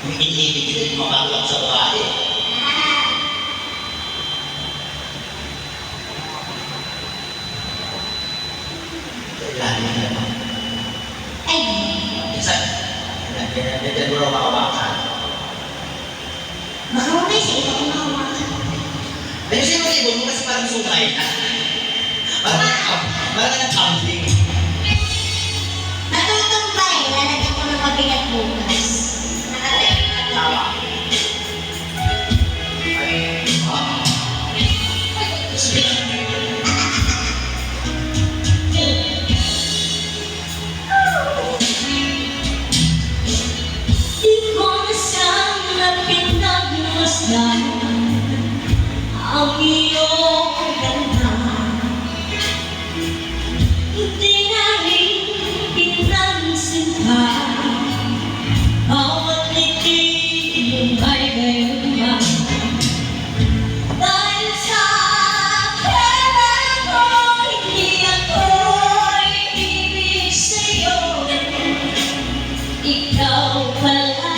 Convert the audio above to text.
Kung inibig kita makakalap sa babae. Lalo na naman. Ay, Minsan, nandiyan mo raw makawakan. makarunay sa iba kung makawakan. Ayusin mo ibon mo kasi parang sungay na. Parang nag-camping. Natutumbay, lalagyan ko ng mabigat bukas. Tama. Ay, sige. Di ko na sana pinagmasdan ang iyong ganda. Di na rin pinansin pa bawat ngiti mong ay gayuma. Dahil sa pera ko, hindi ako'y ibig sa'yo. Ikaw pala